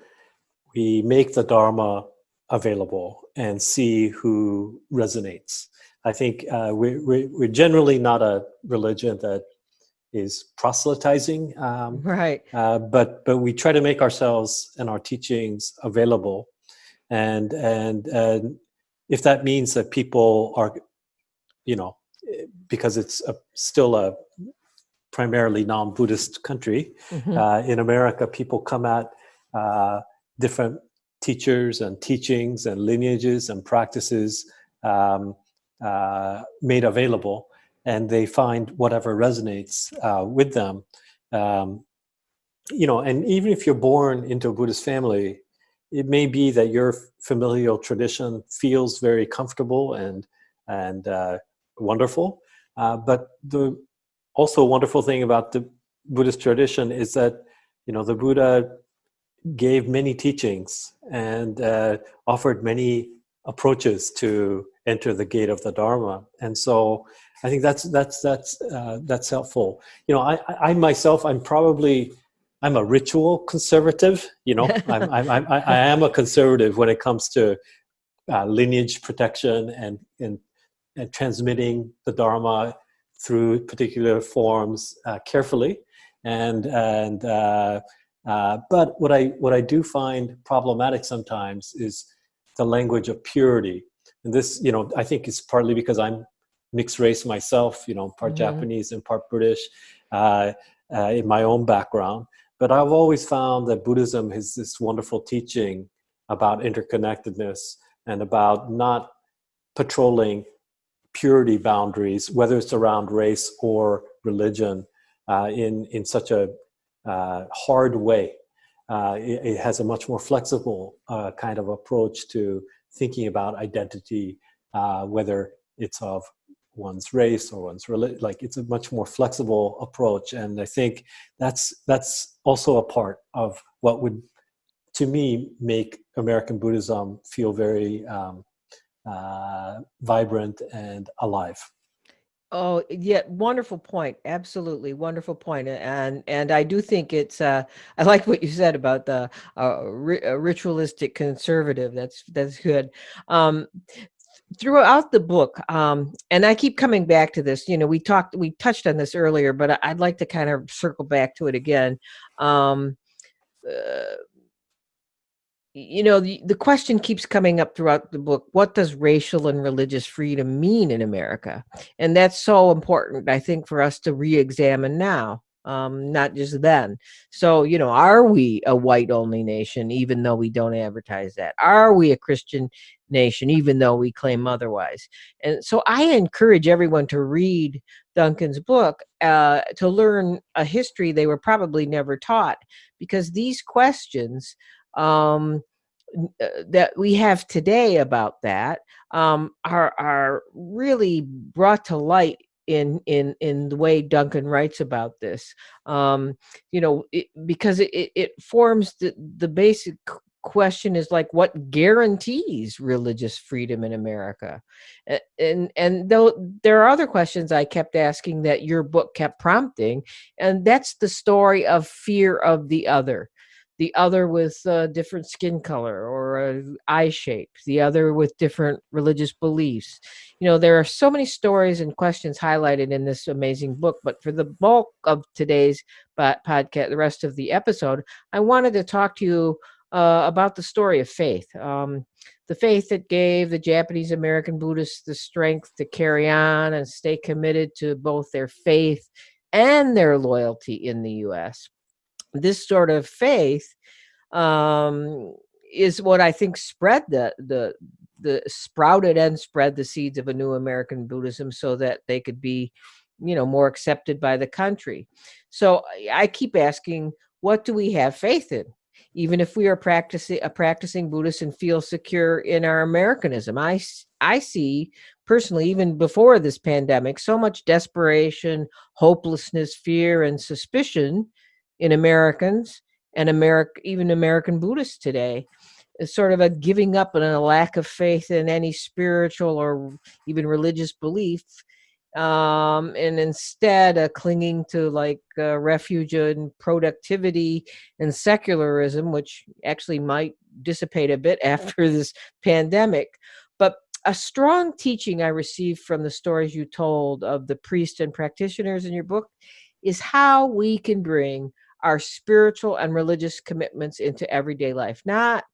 we make the Dharma available and see who resonates. I think we're generally not a religion that is proselytizing, right? But we try to make ourselves and our teachings available, and if that means that people are, because it's still a primarily non-Buddhist country, in America, people come at different teachers and teachings and lineages and practices made available, and they find whatever resonates with them. And even if you're born into a Buddhist family, it may be that your familial tradition feels very comfortable and wonderful. But the also wonderful thing about the Buddhist tradition is that, the Buddha gave many teachings and offered many approaches to enter the gate of the Dharma. And so I think that's helpful. I myself, I'm a ritual conservative. I am a conservative when it comes to lineage protection and transmitting the Dharma through particular forms carefully, but what I do find problematic sometimes is the language of purity, and this, I think is partly because I'm mixed race myself, part Japanese and part British, in my own background. But I've always found that Buddhism has this wonderful teaching about interconnectedness and about not patrolling purity boundaries, whether it's around race or religion, in such a hard way. It has a much more flexible kind of approach to thinking about identity, whether it's of one's race or one's religion. Like, it's a much more flexible approach, and I think that's also a part of what would, to me, make American Buddhism feel very vibrant and alive. Oh, yeah, wonderful point. Absolutely wonderful point. And I do think it's I like what you said about the ritualistic conservative. That's good. Throughout the book, and I keep coming back to this, we touched on this earlier, but I'd like to kind of circle back to it again. The question keeps coming up throughout the book: what does racial and religious freedom mean in America? And that's so important, I think, for us to re-examine now, not just then. So, are we a white-only nation, even though we don't advertise that? Are we a Christian nation, even though we claim otherwise? And so I encourage everyone to read Duncan's book, to learn a history they were probably never taught, because these questions that we have today about that are really brought to light in the way Duncan writes about this. Because it forms the basic question is, like, what guarantees religious freedom in America? And though there are other questions I kept asking that your book kept prompting, and that's the story of fear of the other with different skin color or eye shape, the other with different religious beliefs. There are so many stories and questions highlighted in this amazing book, but for the bulk of today's podcast, the rest of the episode, I wanted to talk to you about the story of faith, the faith that gave the Japanese American Buddhists the strength to carry on and stay committed to both their faith and their loyalty in the U.S. This sort of faith is what I think spread the sprouted and spread the seeds of a new American Buddhism, so that they could be, more accepted by the country. So I keep asking, what do we have faith in? Even if we are practicing Buddhist and feel secure in our Americanism, I see personally, even before this pandemic, so much desperation, hopelessness, fear, and suspicion in Americans and even American Buddhists today. Is sort of a giving up and a lack of faith in any spiritual or even religious belief, and instead clinging to refuge and productivity and secularism, which actually might dissipate a bit after this pandemic. But a strong teaching I received from the stories you told of the priests and practitioners in your book is how we can bring our spiritual and religious commitments into everyday life, not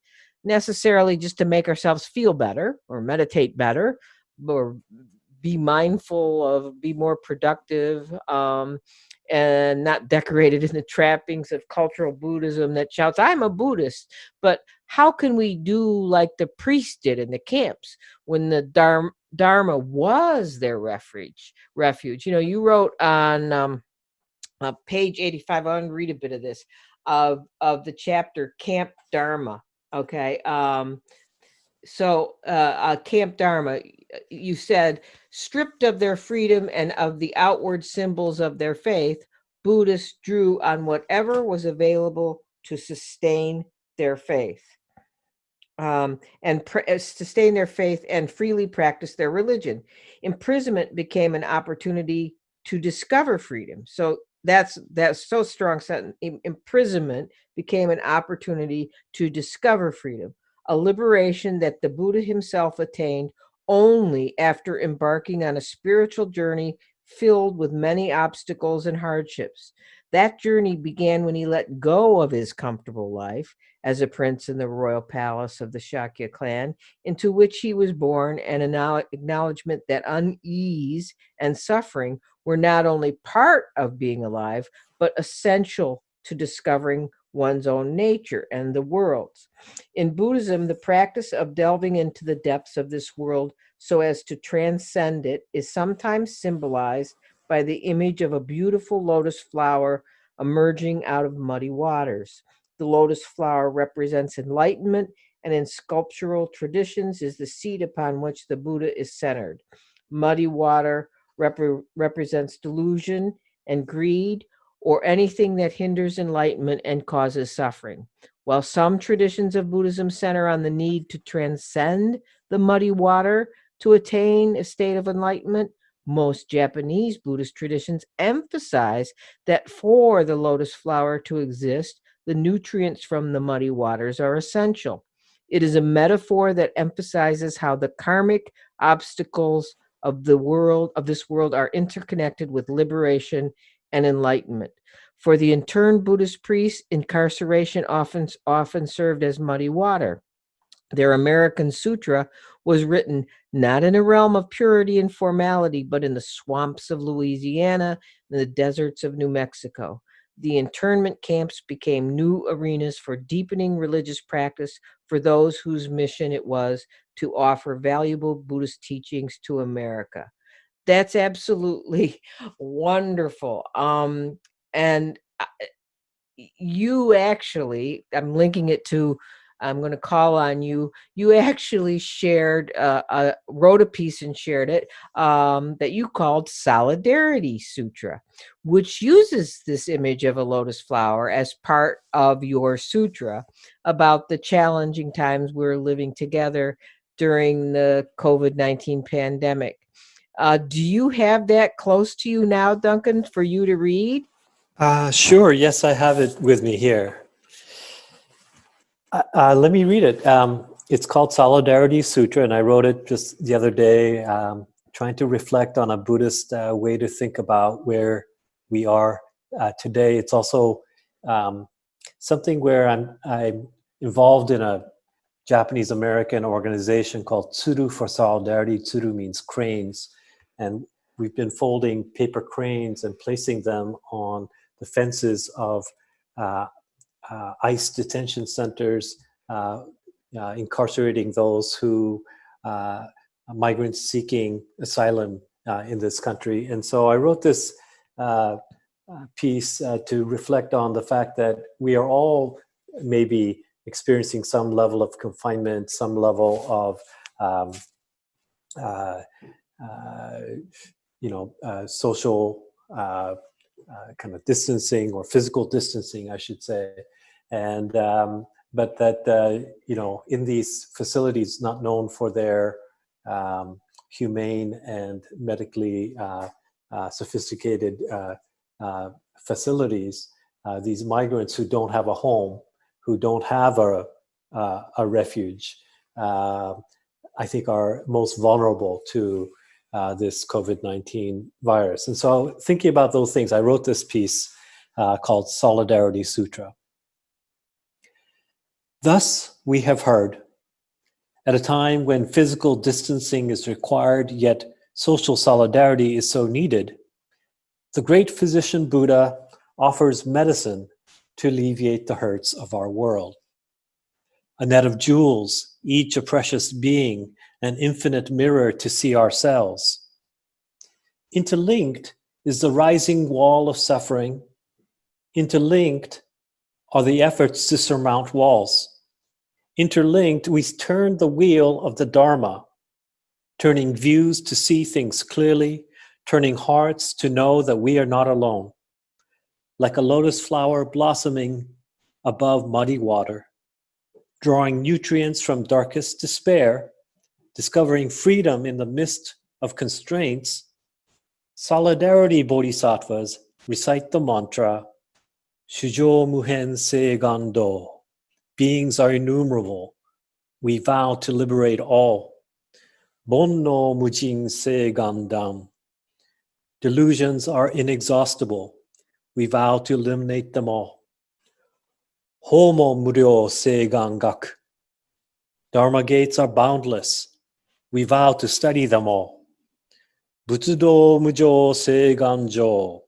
necessarily just to make ourselves feel better or meditate better or be mindful of, be more productive, and not decorated in the trappings of cultural Buddhism that shouts, "I'm a Buddhist." But how can we do like the priests did in the camps when the Dharma was their refuge? You wrote on page 85, I want to read a bit of this, of the chapter Camp Dharma. Okay. Camp Dharma, you said, stripped of their freedom and of the outward symbols of their faith, Buddhists drew on whatever was available to sustain their faith. Sustain their faith and freely practice their religion. Imprisonment became an opportunity to discover freedom. So that's so strong sentence. Imprisonment became an opportunity to discover freedom, a liberation that the Buddha himself attained only after embarking on a spiritual journey filled with many obstacles and hardships. That journey began when he let go of his comfortable life as a prince in the royal palace of the Shakya clan, into which he was born, and an acknowledgement that unease and suffering were not only part of being alive, but essential to discovering one's own nature and the world's. In Buddhism, the practice of delving into the depths of this world so as to transcend it is sometimes symbolized by the image of a beautiful lotus flower emerging out of muddy waters. The lotus flower represents enlightenment, and in sculptural traditions is the seat upon which the Buddha is centered. Muddy water represents delusion and greed, or anything that hinders enlightenment and causes suffering. While some traditions of Buddhism center on the need to transcend the muddy water to attain a state of enlightenment, most Japanese Buddhist traditions emphasize that for the lotus flower to exist, the nutrients from the muddy waters are essential. It is a metaphor that emphasizes how the karmic obstacles of this world are interconnected with liberation and enlightenment. For the interned Buddhist priests, incarceration often served as muddy water. Their American Sutra was written not in a realm of purity and formality, but in the swamps of Louisiana and the deserts of New Mexico. The internment camps became new arenas for deepening religious practice for those whose mission it was to offer valuable Buddhist teachings to America. That's absolutely wonderful. And you actually, I'm linking it to, I'm going to call on you. You actually wrote a piece and shared it that you called Solidarity Sutra, which uses this image of a lotus flower as part of your sutra about the challenging times we're living together during the COVID-19 pandemic. Do you have that close to you now, Duncan, for you to read? Sure. Yes, I have it with me here. Let me read it. It's called Solidarity Sutra, and I wrote it just the other day, trying to reflect on a Buddhist way to think about where we are today. It's also something where I'm involved in a Japanese American organization called Tsuru for Solidarity. Tsuru means cranes, and we've been folding paper cranes and placing them on the fences of ICE detention centers, incarcerating those who migrants seeking asylum in this country. And so I wrote this piece to reflect on the fact that we are all maybe experiencing some level of confinement, some level of social kind of distancing, or physical distancing, I should say. And but that in these facilities not known for their humane and medically sophisticated facilities, these migrants who don't have a home, who don't have a refuge, I think are most vulnerable to this COVID-19 virus. And so thinking about those things, I wrote this piece called Solidarity Sutra. Thus, we have heard, at a time when physical distancing is required, yet social solidarity is so needed, the great physician Buddha offers medicine to alleviate the hurts of our world. A net of jewels, each a precious being, an infinite mirror to see ourselves. Interlinked is the rising wall of suffering. Interlinked are the efforts to surmount walls. Interlinked, we turn the wheel of the Dharma, turning views to see things clearly, turning hearts to know that we are not alone. Like a lotus flower blossoming above muddy water, drawing nutrients from darkest despair, discovering freedom in the midst of constraints, solidarity bodhisattvas recite the mantra, Shujo Muhen Seigando. Beings are innumerable. We vow to liberate all. Bonno mujin se gandam. Delusions are inexhaustible. We vow to eliminate them all. Homo muryo se gangak. Dharma gates are boundless. We vow to study them all. Butsudo mujo se ganjo.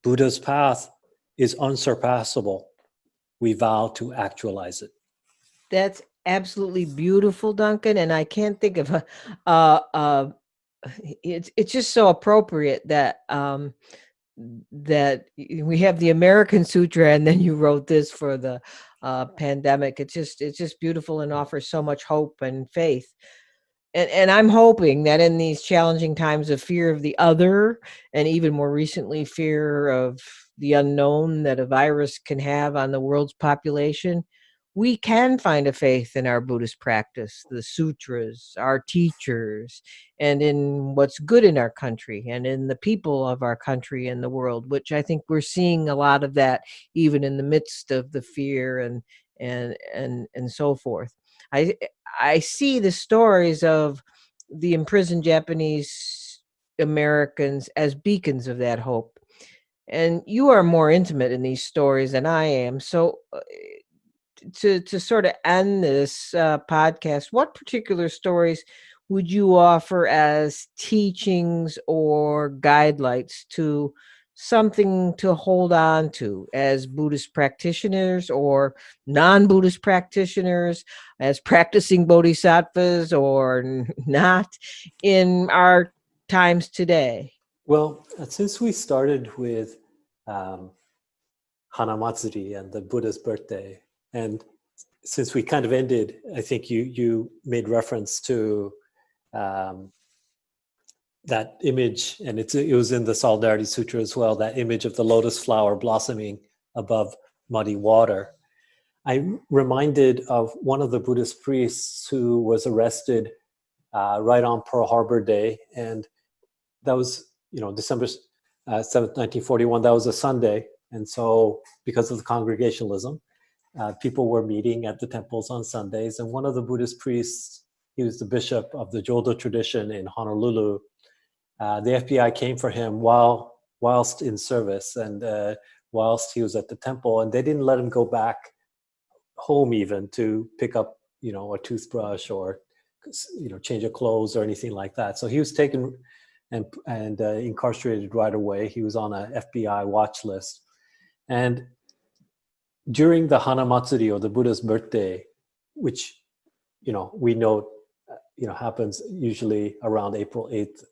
Buddha's path is unsurpassable. We vow to actualize it. That's absolutely beautiful, Duncan. And I can't think of a it's just so appropriate that that we have the American Sutra, and then you wrote this for the pandemic. It's just beautiful and offers so much hope and faith. And I'm hoping that in these challenging times of fear of the other, and even more recently, fear of the unknown that a virus can have on the world's population, we can find a faith in our Buddhist practice, the sutras, our teachers, and in what's good in our country and in the people of our country and the world, which I think we're seeing a lot of that even in the midst of the fear and so forth. I I see the stories of the imprisoned Japanese Americans as beacons of that hope. And you are more intimate in these stories than I am. So to sort of end this podcast, what particular stories would you offer as teachings or guidelines to something to hold on to as Buddhist practitioners or non-Buddhist practitioners, as practicing bodhisattvas or not, in our times today? Well, since we started with Hanamatsuri and the Buddha's birthday, and since we kind of ended, I think you made reference to that image, and it was in the Solidarity Sutra as well, that image of the lotus flower blossoming above muddy water. I'm reminded of one of the Buddhist priests who was arrested right on Pearl Harbor Day, and that was, December 7th, 1941. That was a Sunday, and so because of the congregationalism, people were meeting at the temples on Sundays, and one of the Buddhist priests, he was the bishop of the Jodo tradition in Honolulu. The FBI came for him whilst in service and whilst he was at the temple, and they didn't let him go back home even to pick up, a toothbrush or, change of clothes or anything like that. So he was taken and incarcerated right away. He was on a FBI watch list. And during the Hanamatsuri, or the Buddha's birthday, which, we know, happens usually around April 8th.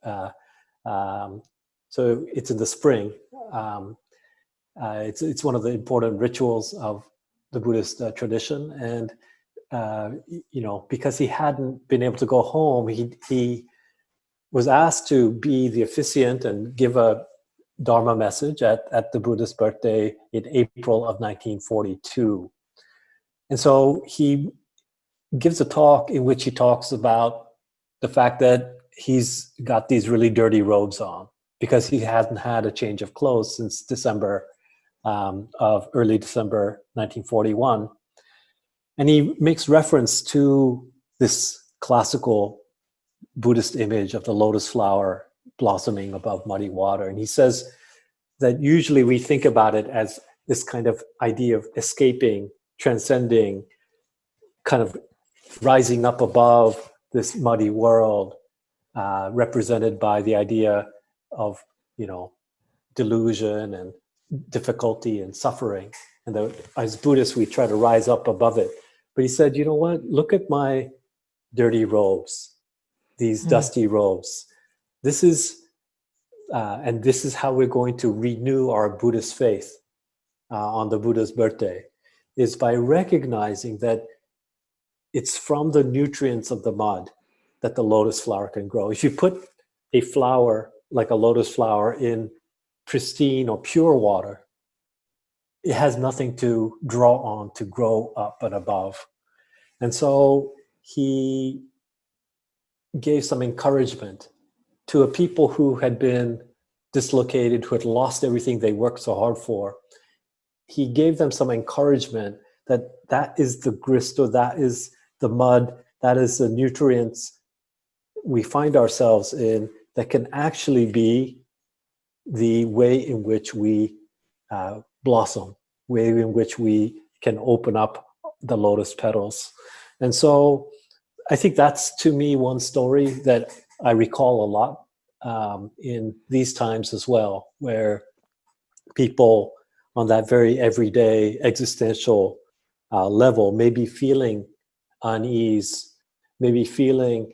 So it's in the spring. It's one of the important rituals of the Buddhist tradition. And, because he hadn't been able to go home, he was asked to be the officiant and give a Dharma message at the Buddhist birthday in April of 1942. And so he gives a talk in which he talks about the fact that he's got these really dirty robes on because he hadn't had a change of clothes since early December 1941. And he makes reference to this classical Buddhist image of the lotus flower blossoming above muddy water. And he says that usually we think about it as this kind of idea of escaping, transcending, kind of rising up above this muddy world, represented by the idea of, delusion and difficulty and suffering. And as Buddhists, we try to rise up above it. But he said, you know what? Look at my dirty robes, these dusty robes. This is how we're going to renew our Buddhist faith on the Buddha's birthday, is by recognizing that it's from the nutrients of the mud that the lotus flower can grow. If you put a flower like a lotus flower in pristine or pure water, it has nothing to draw on to grow up and above. And so he gave some encouragement to a people who had been dislocated, who had lost everything they worked so hard for. He gave them some encouragement that is the grist, or that is the mud, that is the nutrients we find ourselves in that can actually be the way in which we blossom, way in which we can open up the lotus petals. And so I think that's, to me, one story that I recall a lot in these times as well, where people on that very everyday existential level may be feeling unease, maybe feeling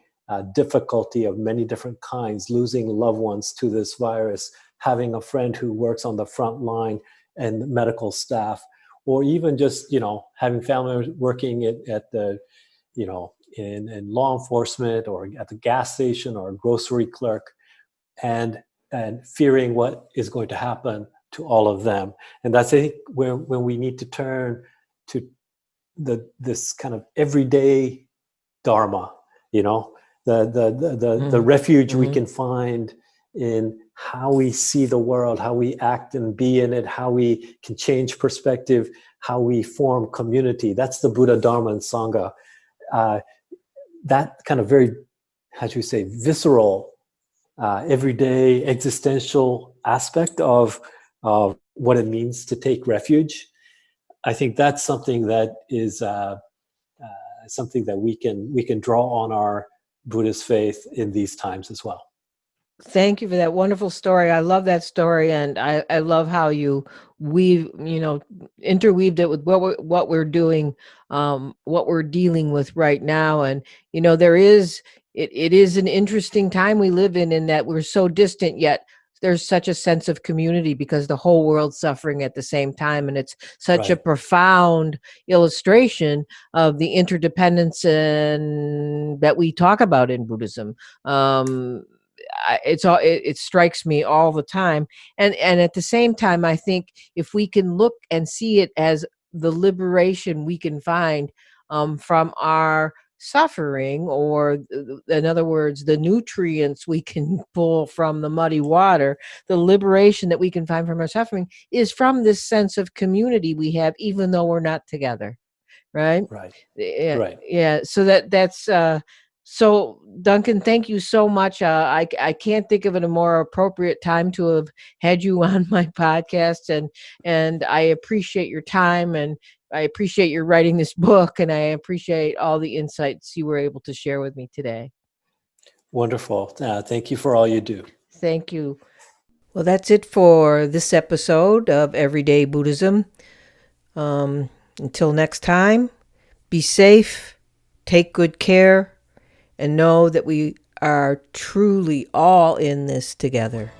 difficulty of many different kinds, losing loved ones to this virus, having a friend who works on the front line and medical staff, or even just, having family working at the, in law enforcement or at the gas station or a grocery clerk, and fearing what is going to happen to all of them. And that's, I think, when we need to turn to this kind of everyday dharma, the refuge we can find in how we see the world, how we act and be in it, how we can change perspective, how we form community. That's the Buddha, Dharma, and Sangha. That kind of very, how should we say, visceral, everyday existential aspect of what it means to take refuge. I think that's something that is something that we can draw on our Buddhist faith in these times as well. Thank you for that wonderful story. I love that story, and I love how you interweaved it with what we're doing, what we're dealing with right now. And there is it is an interesting time we live in that we're so distant, yet there's such a sense of community because the whole world's suffering at the same time, and it's such a profound illustration of the interdependence that we talk about in Buddhism. It strikes me all the time, and at the same time, I think if we can look and see it as the liberation we can find from our suffering, or in other words, the nutrients we can pull from the muddy water, the liberation that we can find from our suffering is from this sense of community we have, even though we're not together. Right. Yeah. So that's so, Duncan, thank you so much. I can't think of a more appropriate time to have had you on my podcast, and I appreciate your time, and I appreciate your writing this book, and I appreciate all the insights you were able to share with me today. Wonderful. Thank you for all you do. Thank you. Well, that's it for this episode of Everyday Buddhism. Until next time, be safe, take good care, and know that we are truly all in this together.